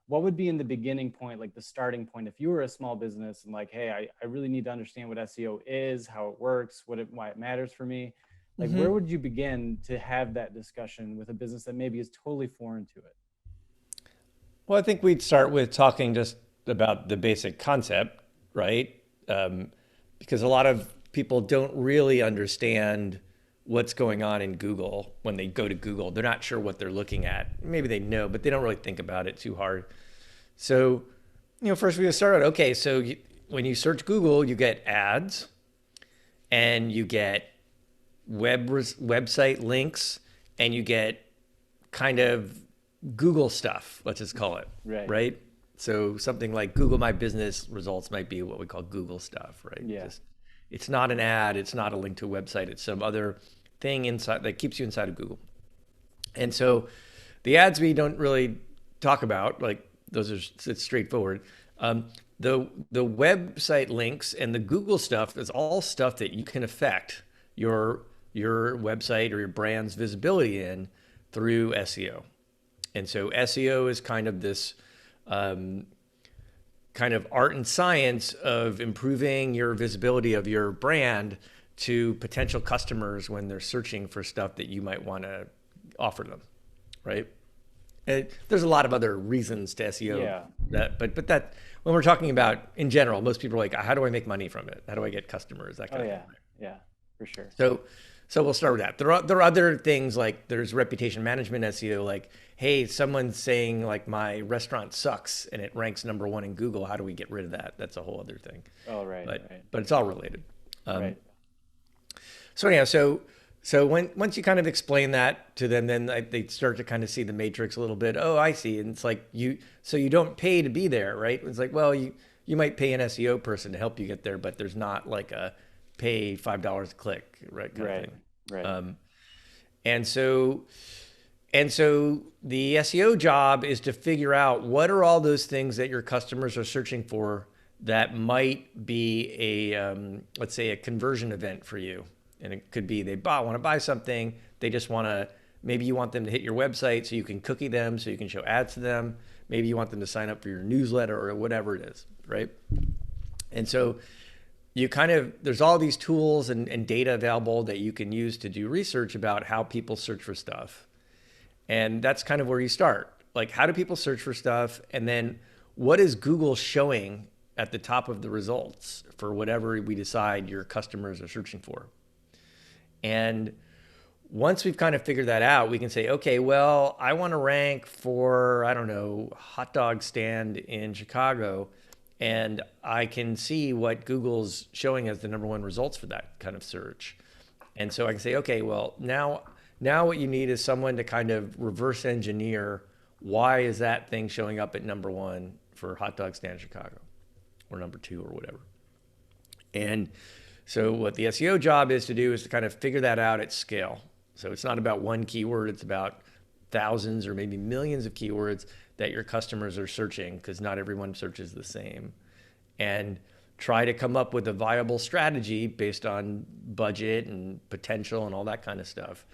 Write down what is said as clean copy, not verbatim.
what would be in the beginning point, like the starting point, if you were a small business and like, hey, I really need to understand what SEO is, how it works, why it matters for me. Like, where would you begin to have that discussion with a business that maybe is totally foreign to it? Well, I think we'd start with talking just about the basic concept, right? Because a lot of people don't really understand what's going on in Google when they go to Google. They're not sure what they're looking at. Maybe they know, but they don't really think about it too hard. So, first we start out, okay, so when you search Google, you get ads and you get website links and you get kind of Google stuff, let's just call it, Right. right? So something like Google My Business results might be what we call Google stuff, right? Yeah. Just it's not an ad, it's not a link to a website, it's some other thing inside that keeps you inside of Google. And so the ads we don't really talk about, like those are it's straightforward. The website links and the Google stuff is all stuff that you can affect your website or your brand's visibility in through SEO. And so SEO is kind of this kind of art and science of improving your visibility of your brand to potential customers when they're searching for stuff that you might want to offer them, right? There's a lot of other reasons to SEO Yeah. but that when we're talking about in general, most people are like, how do I make money from it? How do I get customers? That Oh kind of yeah. thing. Yeah, for sure. So we'll start with that. There are other things like there's reputation management SEO, like, hey, someone's saying like my restaurant sucks and it ranks #1 in Google. How do we get rid of that? That's a whole other thing. Oh, right, But right, but it's all related. right. So anyhow, so once you kind of explain that to them, then they start to kind of see the matrix a little bit. Oh, I see. And it's like so you don't pay to be there, right? It's like, well, you might pay an SEO person to help you get there, but there's not like a pay $5 a click, right, kind of Right, thing. right. And so and so the SEO job is to figure out what are all those things that your customers are searching for that might be let's say a conversion event for you. And it could be they want to buy something. They just want to, maybe you want them to hit your website so you can cookie them, so you can show ads to them. Maybe you want them to sign up for your newsletter or whatever it is, right? And so there's all these tools and data available that you can use to do research about how people search for stuff. And that's kind of where you start. Like, how do people search for stuff? And then what is Google showing at the top of the results for whatever we decide your customers are searching for? And once we've kind of figured that out, we can say, okay, well, I want to rank for, I don't know, hot dog stand in Chicago. And I can see what Google's showing as the #1 results for that kind of search. And so I can say, okay, well, now what you need is someone to kind of reverse engineer why is that thing showing up at #1 for hot dog stand in Chicago or #2 or whatever. And so what the SEO job is to do is to kind of figure that out at scale. So it's not about one keyword, it's about thousands or maybe millions of keywords that your customers are searching, because not everyone searches the same. And try to come up with a viable strategy based on budget and potential and all that kind of stuff